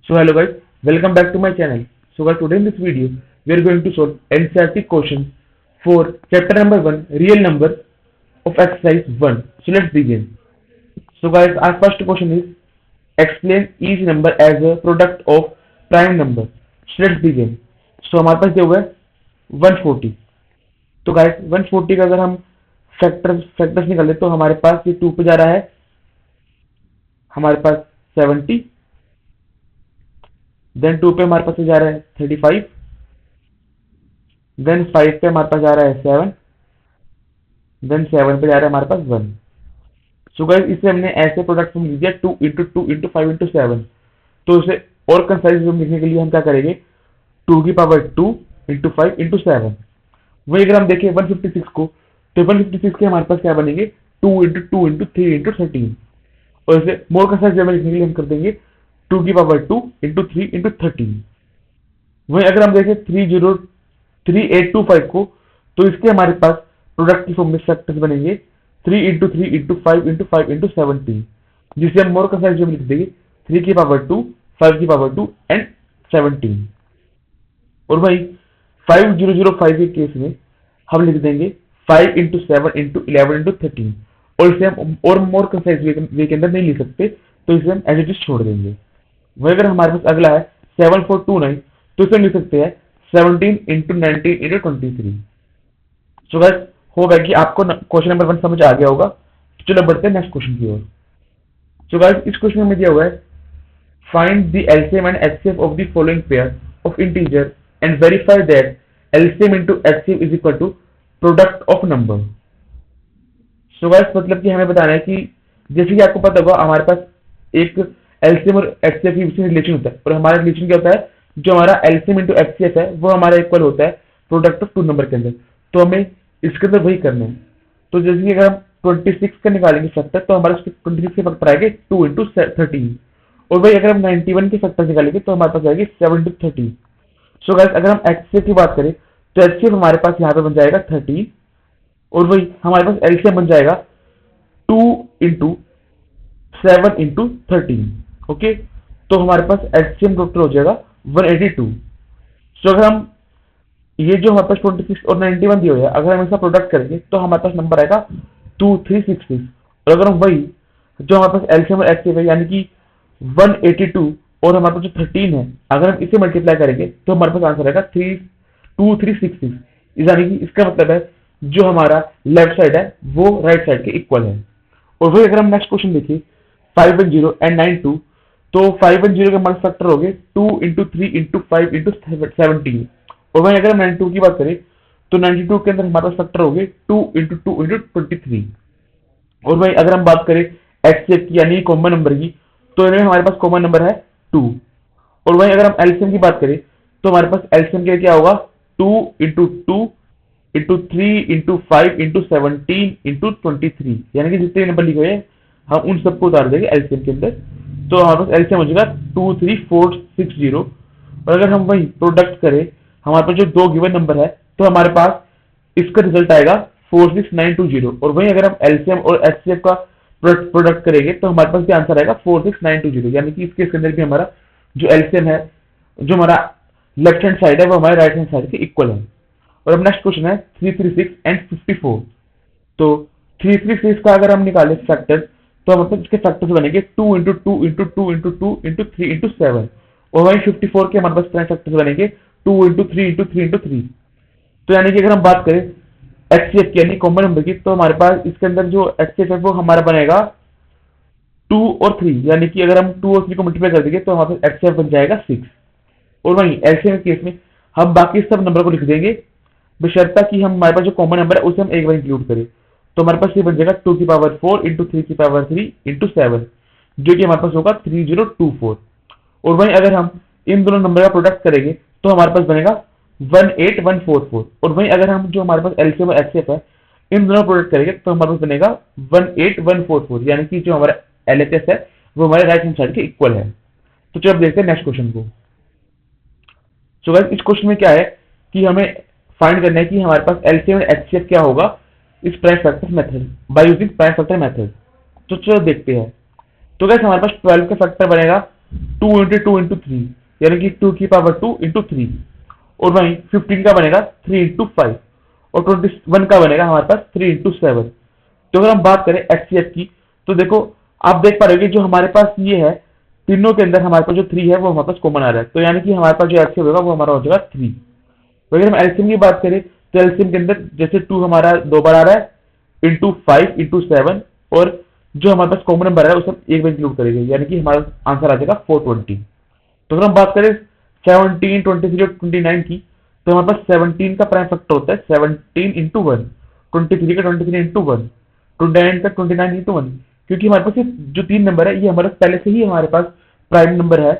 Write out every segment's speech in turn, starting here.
So hello guys, welcome back to my channel. So guys, today in this video, we are going to solve NCERT questions for chapter number 1, real number of exercise 1. So let's begin. So guys, our first question is, explain each number as a product of prime number. So let's begin. So हमारे पास जो हुआ है 140. तो guys 140 का अगर हम factors निकाले तो हमारे पास ये 2 पे जा रहा है, हमारे पास 70, देन 2 पे हमारे पास जा रहा है 35, देन 5 पे हमारे पास जा रहा है 7, देन 7 पे जा रहा है हमारे पास 1. सो गाइस इसे हमने ऐसे प्रोडक्ट में लिख दिया 2 इंटू 2 इंटू 5 इंटू 7. तो इसे और कंसाइज लिखने के लिए हम क्या करेंगे, 2 की पावर 2 इंटू 5 इंटू 7. वही अगर हम देखें 156 को, तो 156 के हमारे पास क्या बनेंगे, 2 इंटू 2 इंटू 3 इंटू 13. और इसे मोर कंसाइज में लिखने के लिए हम कर देंगे 2 की पावर 2 इंटू 3 इंटू 13. वही अगर हम देखें 3825 को, तो इसके हमारे पास प्रोडक्ट की फॉर्म में फैक्टर्स बनेंगे 3 इंटू 3 इंटू 5 इंटू 5 इंटू 17, जिसे हम मोर कंसाइज में लिख देंगे 3 की पावर 2, 5 की पावर 2 एंड 17. और भाई 5005 के केस में हम लिख देंगे 5 इंटू 7 इंटू 11 इंटू 13. और इसे हम और मोर कंसाइज वे के अंदर नहीं लिख सकते, तो इसे हम एज इट इज छोड़ देंगे. वही अगर हमारे पास अगला है 7429, तो इसे हम लिख सकते हैं 17 इंटू 19 इंटू 23. सो गाइस होगा कि आपको क्वेश्चन नंबर 1 समझ आ गया होगा. चलो बढ़ते हैं नेक्स्ट क्वेश्चन की ओर. सो गाइस इस क्वेश्चन में दिया हुआ है, find the LCM and HCF of the following pair of integer and verify that LCM into HCF is equal to product of number. So guys मतलब कि हमें बताना है कि जैसे कि आपको पता होगा हमारे पास एक एलसीएम और एचसीएफ की बीच में रिलेशन होता है, और हमारा रिलेशन क्या होता है, जो हमारा एलसीएम इंटू एचसीएफ है वो हमारा इक्वल होता है प्रोडक्ट ऑफ टू नंबर के अंदर. तो हमें इसके अंदर वही करना है. तो जैसे कि अगर हम 26 का निकालेंगे फैक्टर, तो हमारे 26 के फैक्टर आएंगे 2 इंटू 13. और भाई अगर हम 91 के फैक्टर निकालेंगे तो हमारे पास आएगी 7 इंटू 13. सो गाइस अगर हम एचसीएफ की बात करें तो एचसीएफ हमारे पास यहाँ पे बन जाएगा 13, और वही हमारे पास एलसीएम बन जाएगा 2 इंटू 7 इंटू 13. ओके, तो हमारे पास एचसीएम टोटल हो जाएगा 182. सो अगर हम ये जो हमारे पास 26 और 91 दिया हुआ है, अगर हम इसका प्रोडक्ट करेंगे तो हमारे पास नंबर आएगा 2366. और अगर हम वही जो हमारे पास एलसीएम और एचसीएफ है यानी कि 182 और हमारे पास जो 13 है, अगर हम इसे मल्टीप्लाई करेंगे तो हमारे पास आंसर आएगा 2366. यानी कि इसका मतलब है जो हमारा लेफ्ट साइड है वो राइट साइड के इक्वल है. और वही अगर हम नेक्स्ट क्वेश्चन देखिए 510 एंड 92, तो 510 के हमारे फैक्टर हो गए 2 इंटू 3 इंटू 5 इंटू 17. और वही अगर हम 92 की बात करें तो 92 के अंदर हमारे पास फैक्टर हो गए 2 इंटू 2 इंटू 23. और वही अगर हम बात करें एचसीएफ की यानी कॉमन नंबर की, तो इनमें हमारे पास कॉमन नंबर है 2. और वही अगर हम एलसीएम की बात करें तो हमारे पास एलसीएम के क्या होगा 2 into 2 into 3 into 5 into 17 into 23, यानी कि जितने नंबर लिखे हुए हैं हम उन सबको उतार देंगे एलसीएम के अंदर. तो हमारे पास एलसीएम हो जाएगा 23460. और अगर हम वही प्रोडक्ट करें हमारे पास जो दो गिवन नंबर है, तो हमारे पास इसका रिजल्ट आएगा 46920. और वही अगर हम एलसीएम और एचसीएफ का प्रोडक्ट करेंगे तो हमारे पास भी आंसर आएगा 46920. यानी कि इसके अंदर भी हमारा जो एलसीएम है, जो हमारा लेफ्ट हैंड साइड है वो हमारे राइट हैंड साइड के इक्वल है. और अब नेक्स्ट क्वेश्चन है 336 एंड 54. तो 336 का अगर हम निकाले फैक्टर, तो मतलब इसके फैक्टर्स बनेंगे 2 into 2 into 2 into 2 into 3 into 7. और वही 54 के हमारे पास फैक्टर्स बनेंगे 2 इंटू 3 इंटू 3 इंटू 3. तो यानी कि अगर हम बात करें एचसीएफ की यानी कॉमन नंबर की, तो हमारे पास इसके अंदर जो एचसीएफ है वो हमारा बनेगा 2 और 3, यानी कि अगर हम 2 और 3 को मल्टीप्लाई कर देंगे तो हमारे पास एचसीएफ बन जाएगा 6. और वही एलसीएम के केस में हम बाकी सब नंबर को लिख देंगे बशर्ता कि हम हमारे पास जो कॉमन नंबर है उसे हम एक बार इंक्लूड करें. तो हमारे पास ये बन जाएगा 2 की पावर 4 इंटू 3 की पावर 3 इंटू 7, जो कि हमारे पास होगा 3024. और वहीं अगर हम इन दोनों नंबर का प्रोडक्ट करेंगे तो हमारे पास बनेगा 18144. और वहीं अगर हम जो हमारे पास एलसीएम और एचसीएफ है इन दोनों प्रोडक्ट करेंगे तो हमारे पास बनेगा 18144. यानी कि जो हमारा एलएचएस है वो हमारे राइट हैंड साइड के इक्वल है. तो चलो अब देखते हैं नेक्स्ट क्वेश्चन को. सो गाइस इस क्वेश्चन में क्या है कि हमें फाइंड करना है कि हमारे पास एलसीएम और एचसीएफ क्या होगा इस prime factor method by using prime factor method. तो चलो देखते हैं. तो गाइस हमारे पास 12 का फैक्टर बनेगा 2 into 2 into 3, यानी कि 2 की पावर 2 into 3। और वहीं 15 का बनेगा 3 into 5। और 21 का बनेगा हमारे पास 3 into 7। तो अगर हम बात करें एचसीएफ की, तो देखो आप देख पा रहे हो कि जो हमारे पास ये है, तीनों के अंदर हमारे पास जो 3 है वो हमारे पास कॉमन आ रहा है, तो यानी कि हमारे पास जो एचसीएफ होगा वो हमारा हो जाएगा 3। अगर हम एलसीएम की बात करें, तो एलसीएम के अंदर जैसे 2 हमारा 2 बार आ रहा है, into 5 into 7, और जो हमारे पास कॉमन नंबर है उसे एक बार इंक्लूड करेंगे, यानी कि हमारा आंसर आ जाएगा 420। तो अगर हम बात करें 17, 23 और 29 की, तो हमारे पास 17 का प्राइम फैक्टर होता है 17 into 1, 23 का 23 into 1, 29 का 29 into 1। क्योंकि हमारे पास ये जो तीन नंबर है ये हमारे पास पहले से ही हमारे पास प्राइम नंबर है,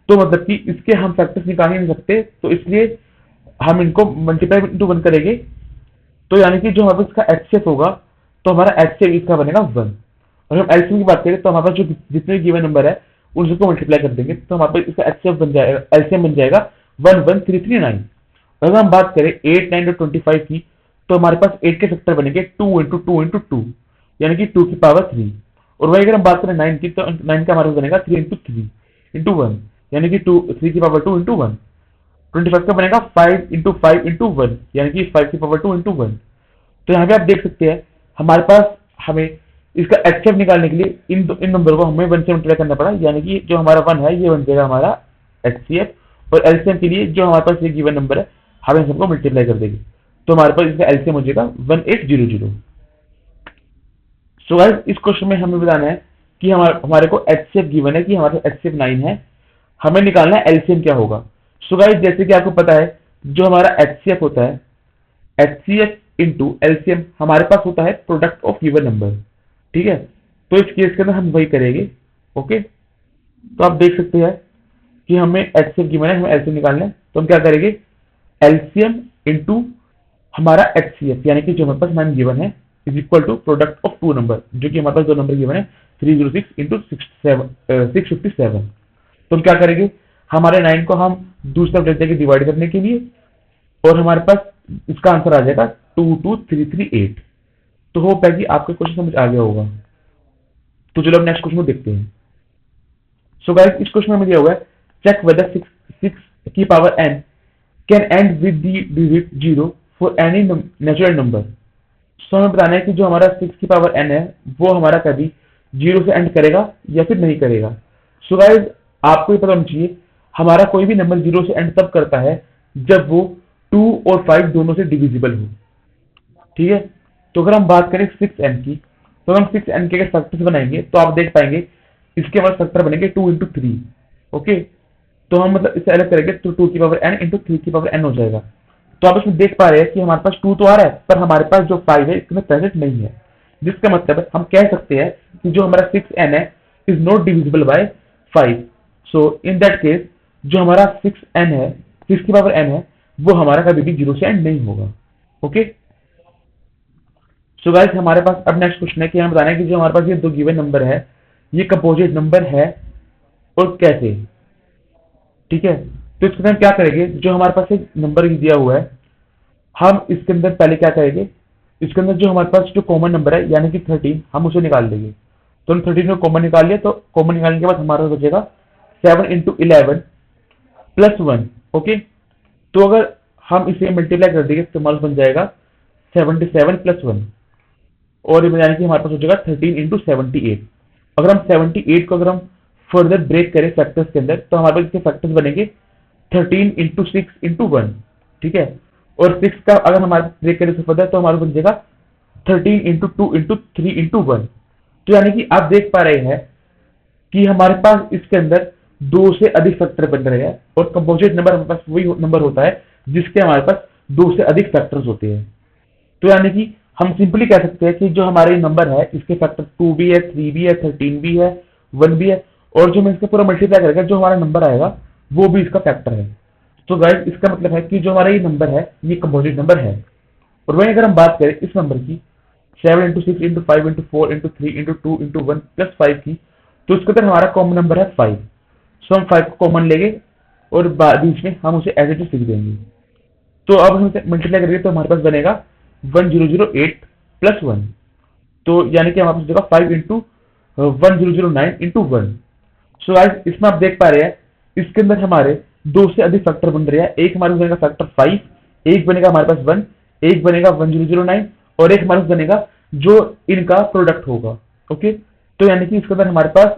तो मतलब कि इसके हम फैक्टर्स निकाल ही नहीं सकते, तो इसलिए हम इनको मल्टीप्लाई इंटू 1 करेंगे। तो यानी कि जो हमारे पास इसका एचसीएफ होगा, तो हमारा एचसीएफ इसका बनेगा 1। और हम एलसीएम की बात करें, तो हमारे पास जो जितने गिवन नंबर है उन सबको मल्टीप्लाई कर देंगे, तो हमारे पास इसका एचसीएफ बन जाएगा, एलसीएम बन जाएगा 11339। अगर हम बात करें 8, 9 और 25 की, तो हमारे पास 8 के फैक्टर बनेंगे 2 into 2 into 2, यानी कि 2 की पावर 3। और वही अगर हम बात करें 9 की, तो 9 का हमारे पास बनेगा 3 into 3 into 1, यानी कि 3 की पावर 2 into 1। 25 का बनेगा 5 into 5 into 1, यानी कि 5 की पावर 2 into 1। तो यहाँ पे आप देख सकते हैं हमारे पास हमें इसका एचसीएफ निकालने के लिए इन नंबर को हमें 1 से मल्टीप्लाई करना पड़ा, यानी कि जो हमारा 1 है ये बन जाएगा हमारा एचसीएफ। और एलसीएम के लिए जो हमारे पास ये गिवन नंबर है हम इन सबको मल्टीप्लाई कर देंगे, तो हमारे पास इसका एलसीएम हो जाएगा 1800। सो गाइस इस क्वेश्चन में हमें बताना है कि हमारे को एचसीएफ गिवन है कि हमारे पास एचसीएफ 9 है, हमें निकालना है एलसीएम क्या होगा। सो गाइस जैसे कि आपको पता है जो हमारा एचसीएफ होता है, एचसीएफ इंटू एलसीएम हमारे पास होता है प्रोडक्ट ऑफ गिवन नंबर, ठीक है। तो इस केस के अंदर हम वही करेंगे। ओके, तो आप देख सकते हैं कि हमें एचसीएफ गिवन है, हमें एलसीएम निकालना है, तो हम क्या करेंगे, एलसीएम इंटू हमारा एचसीएफ, यानी कि जो हमारे पास 9 गिवन है, is equal to product of two number, जो कि हमारे पास दो नंबर गिवन है 306 इंटू 657। तो हम क्या करेंगे, हमारे 9 को हम दूसरी तरफ रख देंगे डिवाइड करने के लिए, और हमारे पास इसका आंसर आ जाएगा 22338। तो होप है कि आपको क्वेश्चन समझ आ गया होगा। तो चलो अब नेक्स्ट क्वेश्चन को देखते हैं। सो गाइस इस क्वेश्चन में दिया हुआ है, चेक वेदर 6 की power n can end with the digit 0 for any natural number. So हमें बताना है कि जो हमारा 6 की पावर n है वो हमारा कभी 0 से एंड करेगा या फिर नहीं करेगा। सो गाइस आपको ये पता होना चाहिए, हमारा कोई भी नंबर 0 से एंड तब करता है जब वो 2 और 5 दोनों से डिविजिबल हो, ठीक है। तो अगर हम बात करें 6n की, तो हम 6n के फैक्टर्स बनाएंगे, तो आप देख पाएंगे इसके हमारे फैक्टर बनेंगे 2 into 3। ओके, तो हम मतलब इसे अलग करेंगे तो 2 की पावर n इंटू 3 की पावर n हो जाएगा। तो आप इसमें देख पा रहे हैं कि हमारे पास 2 तो आ रहा है, पर हमारे पास जो 5 है इसमें प्रेजेंट नहीं है, जिसका मतलब है हम कह सकते हैं कि जो हमारा 6n है is not divisible by 5। So in that case जो हमारा 6n है, 6 की पावर n है, वो हमारा कभी भी 0 से एंड नहीं होगा। ओके, सो गाइस हमारे पास अब नेक्स्ट क्वेश्चन है कि हम बताना है कि जो हमारे पास ये दो गिवन नंबर है ये कंपोजिट नंबर है और कैसे, ठीक है। तो इसके अंदर हम क्या करेंगे, जो हमारे पास एक नंबर दिया हुआ है हम इसके अंदर पहले क्या करेंगे, इसके अंदर जो हमारे पास जो कॉमन नंबर है यानी कि 13 हम उसे निकाल देंगे। तो हम 13 को कॉमन निकाल लिया, तो कॉमन निकालने के बाद हमारा बचेगा 7 into 11 प्लस 1। ओके, तो अगर हम इसे मल्टीप्लाई कर देंगे तो हमारा बन जाएगा 77 प्लस 1, और यानी कि हमारे पास हो जाएगा 13 into 78। अगर हम 78 को अगर हम फर्दर ब्रेक करें फैक्टर्स के अंदर, तो हमारे पास इसके फैक्टर्स बनेंगे 13 into 6 into 1, ठीक है। और 6 का अगर हमारे ब्रेक करें फर्दर तो हमारा बन जाएगा 13 into 2 into 3 into 1। तो यानी कि आप देख पा रहे हैं कि हमारे पास इसके अंदर दो से अधिक फैक्टर बन रहे हैं, और कंपोजिट नंबर हमारे पास वही नंबर होता है जिसके हमारे पास दो से अधिक फैक्टर्स होते हैं। तो यानी कि हम सिंपली कह सकते हैं कि जो हमारे नंबर है इसके फैक्टर 2 भी है, 3 भी है, 13 भी है, 1 भी है, और जो हम इसका पूरा मल्टीप्लाई करेंगे जो हमारा नंबर आएगा वो भी इसका फैक्टर है। तो गाइस इसका मतलब है कि जो हमारा ये नंबर है ये कंपोजिट नंबर है। और वहीं अगर हम बात करें इस नंबर की 7 into 6 into 5 into 4 into 3 into 2 into 1 plus 5 की, तो इसके अंदर हमारा कॉमन नंबर है 5। सो हम 5 को कॉमन लेंगे और बीच में हम उसे एज इट इज लिख देंगे। तो अब हम इसे मल्टीप्लाई करेंगे तो हमारे पास बनेगा 1008 प्लस 1, तो यानी कि हमारे पास 5 into 1009 into 1। सो गाइस इसमें आप देख पा रहे हैं, इसके अंदर हमारे दो से अधिक फैक्टर बन रहे हैं। एक हमारे पास बनेगा फैक्टर 5, एक बनेगा हमारे पास 1, एक बनेगा 1009, और एक हमारे पास बनेगा जो इनका प्रोडक्ट होगा। ओके, तो यानी कि इसके अंदर हमारे पास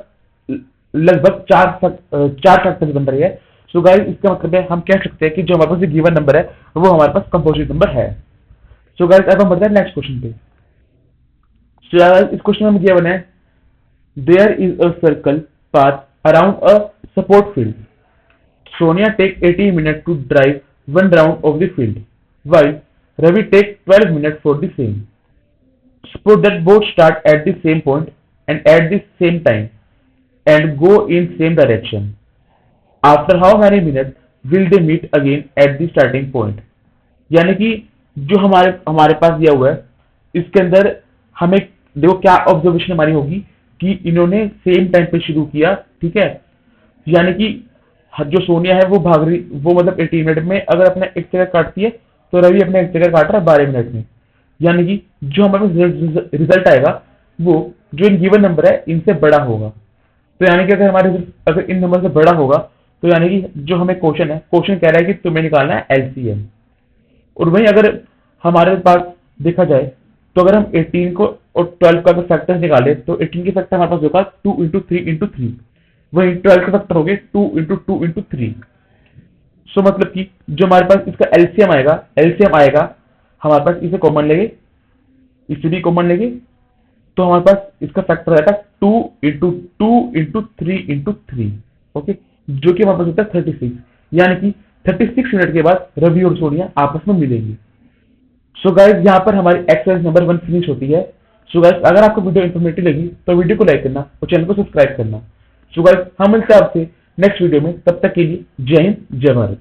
लगभग चार फैक्टर्स बन रही है। सो गाइस इसका मतलब है हम कह सकते हैं कि जो हमारे पास गिवन नंबर है वो हमारे पास कंपोजिट नंबर है। सो गाइस अब हम बढ़ते हैं नेक्स्ट क्वेश्चन पे। सो गाइस इस क्वेश्चन में हमें गिवन है, there is a circle path around a support field. Sonia take 80 minutes to drive one round of the field, while Ravi take 12 minutes for the same. Suppose that both start at the same point and at the same time and go in same direction. After how many minutes will they meet again at the starting point? यानी कि जो हमारे हमारे पास दिया हुआ है, इसके अंदर हमें देखो क्या ऑब्जर्वेशन हमारी होगी कि इन्होंने सेम टाइम पे शुरू किया। ठीक है, यानी कि जो सोनिया है वो भाग रही, वो मतलब 18 मिनट में अगर अपना एक जगह काटती है, तो रवि अपना एक जगह काट रहा है 12 मिनट में। यानी कि जो हमारे पास रिजल्ट आएगा वो जो इन गिवन नंबर है इनसे बड़ा होगा। तो यानी कि अगर हमारे अगर इन नंबर से बड़ा होगा, तो यानी कि जो हमें क्वेश्चन है, क्वेश्चन कह रहा है कि तुम्हें निकालना है एलसीएम। और वहीं अगर हमारे पास देखा जाए, तो अगर हम 18 को और 12 का अगर फैक्टर्स निकाले, तो 18 के फैक्टर हमारे पास होगा 2 इंटू 3 इंटू 3, वही 12 के फैक्टर हो गए 2 इंटू 2 इंटू 3। सो मतलब कि जो हमारे पास इसका एलसीएम आएगा हमारे पास, इसे कॉमन लेंगे, इसे भी कॉमन लेंगे, तो हमारे पास इसका फैक्टर आएगा 2 इंटू 3 इंटू 3। ओके, जो कि हमारे पास होता है 36। यानी कि 36 मिनट के बाद रवि और सोनिया आपस में मिलेंगे। सो गाइस यहाँ पर हमारी एक्सरसाइज नंबर 1 फिनिश होती है। सो गाइस अगर आपको वीडियो इन्फॉर्मेटिव लगी तो वीडियो को लाइक करना और चैनल को सब्सक्राइब करना। सो गाइस हम मिलते हैं आपसे नेक्स्ट वीडियो में, तब तक के लिए जय हिंद जय भारत।